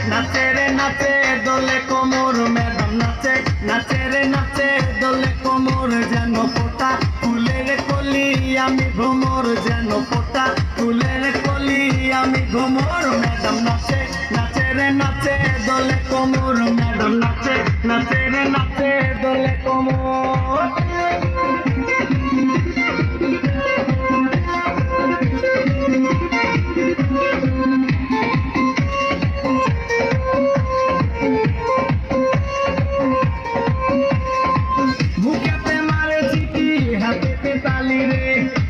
নাচে রে নাচে দোলে কোমর ম্যাডাম নাচে নাচে রে নাচে দোলে কোমর যেন ফোটা ফুলের কলি আমি ভ্রমর যেন ফোটা ফুলের কলি আমি ভ্রমর ম্যাডাম নাচে নাচে রে নাচে দোলে কোমর ম্যাডাম নাচে নাচে রে নাচে দোলে কোমর মুখেতে মারে চিঠি হাতেতে তালি রে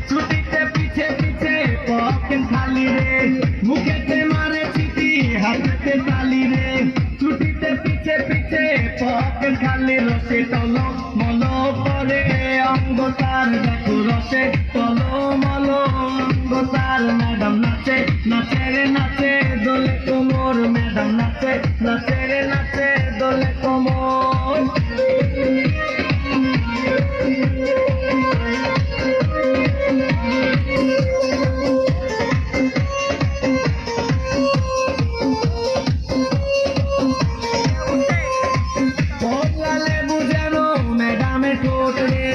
ছুটিতে পিছে পিছে পকেট খালি রে মুখেতে মারে চিঠি হাতেতে তালি রে ছুটিতে পিছে পিছে পকেট খালি রসে তল মল করে অঙ্গ তার দেখো রসে তল মল অঙ্গ তার ম্যাডাম নাচে নাচে রে নাচে দোলে কোমর ম্যাডাম নাচে নাচে রে নাচে দোলে কোমর ঠোঁট রে